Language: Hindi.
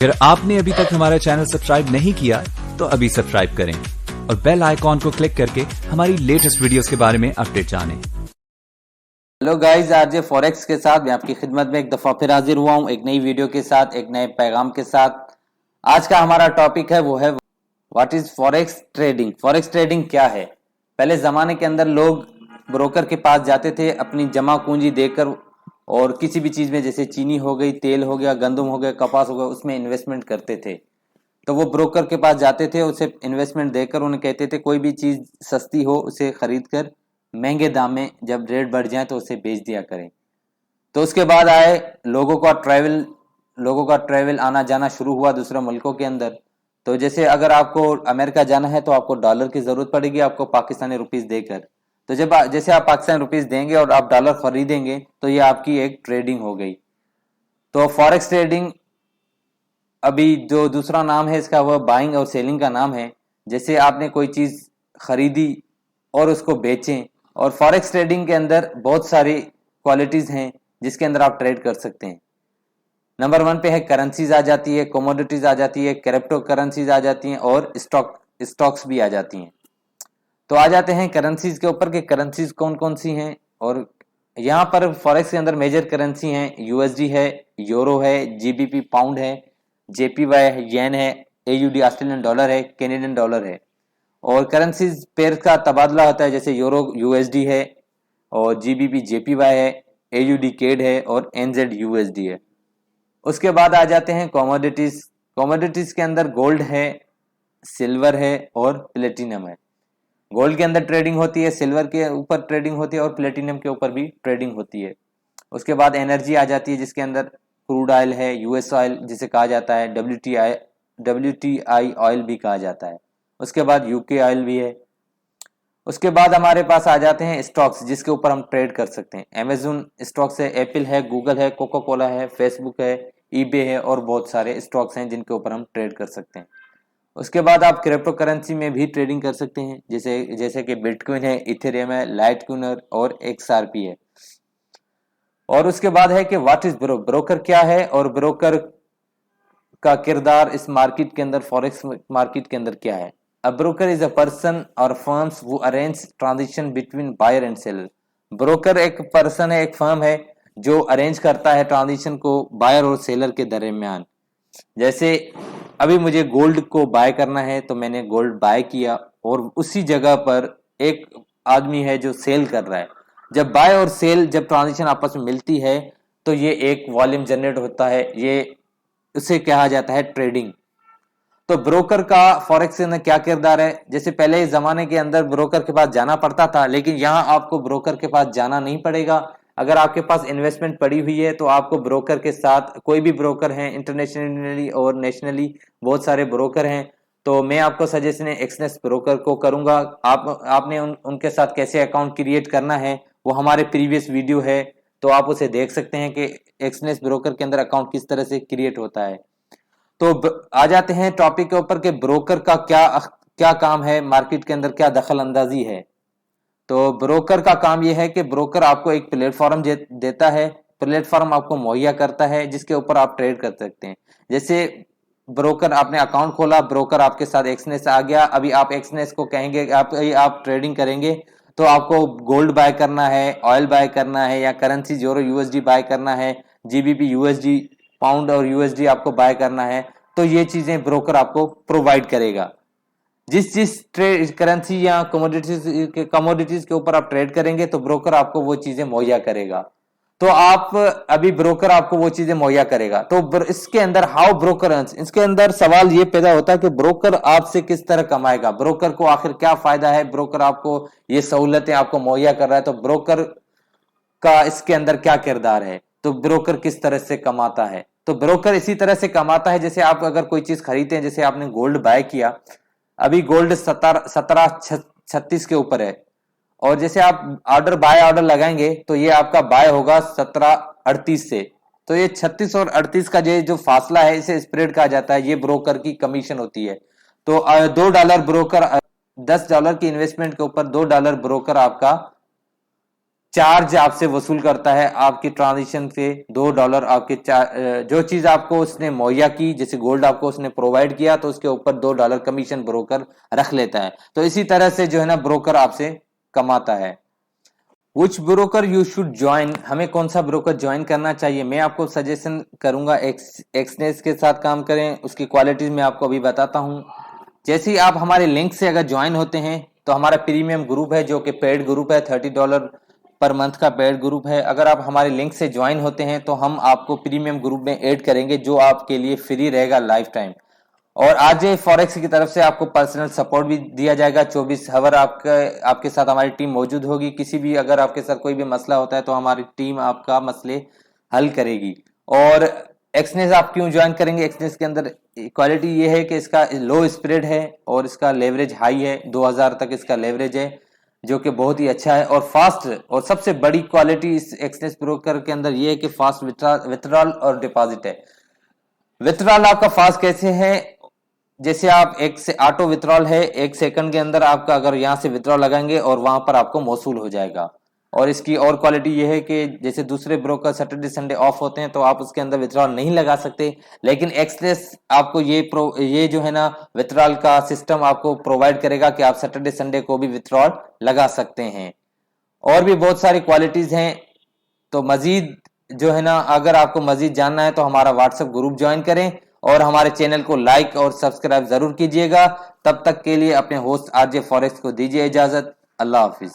अगर आपने अभी तक हमारा चैनल सब्सक्राइब नहीं किया तो अभी सब्सक्राइब करें और बेल आइकॉन को क्लिक करके हमारी लेटेस्ट वीडियोस के बारे में अपडेट जानें। हेलो गाइस, आरजे फॉरेक्स के साथ मैं आपकी खिदमत में एक दफ़ा फिर हाजिर हुआ हूं एक नई वीडियो के साथ, एक नए पैगाम के साथ। आज का हमारा टॉपिक है वो है what is forex trading. Forex trading क्या है? पहले ज़माने के अंदर लोग ब्रोकर के पास जाते थे अपनी जमा पूंजी देकर और किसी भी चीज़ में, जैसे चीनी हो गई, तेल हो गया, गंदम हो गया, कपास हो गया, उसमें इन्वेस्टमेंट करते थे। तो वो ब्रोकर के पास जाते थे, उसे इन्वेस्टमेंट देकर उन्हें कहते थे कोई भी चीज़ सस्ती हो उसे खरीद कर महंगे दाम में जब रेट बढ़ जाए तो उसे बेच दिया करें। तो उसके बाद आए लोगों का ट्रैवल आना जाना शुरू हुआ दूसरे मुल्कों के अंदर। तो जैसे अगर आपको अमेरिका जाना है तो आपको डॉलर की ज़रूरत पड़ेगी, आपको पाकिस्तानी रुपीस देकर। तो जैसे आप पाकिस्तानी रुपीस देंगे और आप डॉलर खरीदेंगे तो ये आपकी एक ट्रेडिंग हो गई। तो फॉरेक्स ट्रेडिंग अभी जो दूसरा नाम है इसका, वह बाइंग और सेलिंग का नाम है। जैसे आपने कोई चीज़ खरीदी और उसको बेचें। और फॉरेक्स ट्रेडिंग के अंदर बहुत सारी क्वालिटीज़ हैं जिसके अंदर आप ट्रेड कर सकते हैं। नंबर 1 पे है करेंसीज आ जाती है, कमोडिटीज आ जाती है, क्रिप्टो करेंसीज आ जाती हैं और स्टॉक्स भी आ जाती हैं। तो आ जाते हैं करेंसीज के ऊपर कि करेंसीज कौन कौन सी हैं। और यहाँ पर फॉरेक्स के अंदर मेजर करेंसी हैं, यूएसडी है, यूरो है, जीबीपी पाउंड है, जेपीवाई है, येन है, एयूडी ऑस्ट्रेलियन डॉलर है, कैनेडियन डॉलर है। और करेंसीज पेयर का तबादला होता है, जैसे यूरो यूएसडी है और जीबीपी जेपीवाई है, एयूडी केड है और एनजेड यूएसडी है। उसके बाद आ जाते हैं कमोडिटीज। कमोडिटीज के अंदर गोल्ड है, सिल्वर है और प्लेटिनम है। गोल्ड के अंदर ट्रेडिंग होती है, सिल्वर के ऊपर ट्रेडिंग होती है और प्लेटिनम के ऊपर भी ट्रेडिंग होती है। उसके बाद एनर्जी आ जाती है जिसके अंदर क्रूड ऑयल है, यूएस ऑयल जिसे कहा जाता है, डब्ल्यूटीआई ऑयल भी कहा जाता है। उसके बाद यूके ऑयल भी है। उसके बाद हमारे पास आ जाते हैं स्टॉक्स जिसके ऊपर हम ट्रेड कर सकते हैं। अमेजोन स्टॉक्स है, एप्पल है, गूगल है, कोका कोला है, फेसबुक है, ईबे है और बहुत सारे स्टॉक्स हैं जिनके ऊपर हम ट्रेड कर सकते हैं। उसके बाद आप क्रिप्टो करेंसी में भी ट्रेडिंग कर सकते हैं, जैसे कि बिटकॉइन है, इथेरियम है, लाइटकॉइन और एक्सआरपी है। और उसके बाद है कि व्हाट इज ब्रोकर क्या है और ब्रोकर का किरदार इस मार्केट के अंदर, फॉरेक्स मार्केट के अंदर क्या है। A broker is a person और firms who arrange transaction between buyer and seller. Broker एक पर्सन है, एक फर्म है जो अरेंज करता है ट्रांजेक्शन को बायर और सेलर के दरमियान। जैसे अभी मुझे गोल्ड को बाय करना है तो मैंने गोल्ड बाय किया और उसी जगह पर एक आदमी है जो सेल कर रहा है। जब बाय और सेल, जब ट्रांजेक्शन आपस में मिलती है तो ये एक वॉल्यूम जनरेट होता है, ये उसे कहा जाता है ट्रेडिंग। तो ब्रोकर का फॉरेक्स के अंदर क्या किरदार है? जैसे पहले जमाने के अंदर ब्रोकर के पास जाना पड़ता था, लेकिन यहाँ आपको ब्रोकर के पास जाना नहीं पड़ेगा। अगर आपके पास इन्वेस्टमेंट पड़ी हुई है तो आपको ब्रोकर के साथ, कोई भी ब्रोकर हैं इंटरनेशनली और नेशनली, बहुत सारे ब्रोकर हैं, तो मैं आपको सजेशन है एक्सनेस ब्रोकर को करूंगा। आपने उनके साथ कैसे अकाउंट क्रिएट करना है वो हमारे प्रीवियस वीडियो है, तो आप उसे देख सकते हैं कि एक्सनेस ब्रोकर के अंदर अकाउंट किस तरह से क्रिएट होता है। तो आ जाते हैं टॉपिक के ऊपर कि ब्रोकर का क्या क्या काम है, मार्केट के अंदर क्या दखल अंदाजी है। तो ब्रोकर का काम यह है कि ब्रोकर आपको एक प्लेटफॉर्म देता है, प्लेटफॉर्म आपको मुहैया करता है जिसके ऊपर आप ट्रेड कर सकते हैं। जैसे ब्रोकर, आपने अकाउंट खोला, ब्रोकर आपके साथ एक्सनेस आ गया, अभी आप एक्सनेस को कहेंगे कि आप ट्रेडिंग करेंगे, तो आपको गोल्ड बाय करना है, ऑयल बाय करना है, या करेंसी यूरो यूएसडी बाय करना है, जीबीपी यूएसडी पाउंड और यूएसडी आपको बाय करना है, तो ये चीजें ब्रोकर आपको प्रोवाइड करेगा। जिस जिस ट्रेड करेंसी या कमोडिटीज के ऊपर आप ट्रेड करेंगे तो ब्रोकर आपको वो चीजें मुहैया करेगा। तो आप अभी ब्रोकर आपको वो चीजें मुहैया करेगा। तो इसके अंदर हाउ ब्रोकर अर्न्स, इसके अंदर सवाल ये पैदा होता है कि ब्रोकर आपसे किस तरह कमाएगा, ब्रोकर को आखिर क्या फायदा है, ब्रोकर आपको ये सहूलतें आपको मुहैया कर रहा है, तो ब्रोकर का इसके अंदर क्या किरदार है, तो ब्रोकर किस तरह से कमाता है। तो ब्रोकर इसी तरह से कमाता है, जैसे आप अगर कोई चीज खरीदते हैं, जैसे आपने गोल्ड बाय किया, अभी गोल्ड 1736 के ऊपर है, और जैसे आप बाय ऑर्डर लगाएंगे तो ये आपका बाय होगा 1738 से। तो ये 36 और 38 का जो फासला है इसे स्प्रेड कहा जाता है, ये ब्रोकर की कमीशन होती है। तो $2 ब्रोकर, $10 की इन्वेस्टमेंट के ऊपर $2 ब्रोकर आपका चार्ज आपसे वसूल करता है आपकी ट्रांजेक्शन से $2 आपके जो चीज आपको उसने मुहैया की, जैसे गोल्ड आपको उसने प्रोवाइड किया तो उसके ऊपर $2 कमीशन ब्रोकर रख लेता है। तो इसी तरह से जो है ना ब्रोकर आपसे कमाता है। विच ब्रोकर यू शुड ज्वाइन, हमें कौन सा ब्रोकर ज्वाइन करना चाहिए? मैं आपको सजेशन करूंगा एक्सनेस के साथ काम करें, उसकी क्वालिटीज मैं आपको अभी बताता हूं। जैसे ही आप हमारे लिंक से अगर ज्वाइन होते हैं तो हमारा प्रीमियम ग्रुप है जो कि पेड ग्रुप है, $30 पर मंथ का पेड ग्रुप है। अगर आप हमारे लिंक से ज्वाइन होते हैं तो हम आपको प्रीमियम ग्रुप में ऐड करेंगे जो आपके लिए फ्री रहेगा लाइफ टाइम। और आरजे फॉरेक्स की तरफ से आपको पर्सनल सपोर्ट भी दिया जाएगा। 24 आवर आपके साथ हमारी टीम मौजूद होगी। किसी भी अगर आपके साथ कोई भी मसला होता है तो हमारी टीम आपका मसले हल करेगी। और एक्सनेस आप क्यों ज्वाइन करेंगे? एक्सनेस के अंदर क्वालिटी ये है कि इसका लो स्प्रेड है और इसका लेवरेज हाई है, 2000 तक इसका लेवरेज है जो कि बहुत ही अच्छा है और फास्ट। और सबसे बड़ी क्वालिटी इस एक्सनेस ब्रोकर के अंदर ये है कि फास्ट विथड्रॉल और डिपॉजिट है। विथड्रॉल आपका फास्ट कैसे है? जैसे आप एक से ऑटो विथड्रॉल है, 1 सेकंड के अंदर आपका अगर यहाँ से विथड्रॉल लगाएंगे और वहां पर आपको मौसूल हो जाएगा। और इसकी और क्वालिटी ये है कि जैसे दूसरे ब्रोकर सैटरडे संडे ऑफ होते हैं तो आप उसके अंदर विथड्रॉल नहीं लगा सकते, लेकिन एक्सनेस आपको ये जो है ना विथड्रॉल का सिस्टम आपको प्रोवाइड करेगा कि आप सैटरडे संडे को भी विथड्रॉल लगा सकते हैं। और भी बहुत सारी क्वालिटीज हैं। तो मजीद जो है ना अगर आपको मजीद जानना है तो हमारा व्हाट्सएप ग्रुप ज्वाइन करें और हमारे चैनल को लाइक और सब्सक्राइब जरूर कीजिएगा। तब तक के लिए अपने होस्ट आरजे फॉरेक्स को दीजिए इजाजत। अल्लाह हाफिज।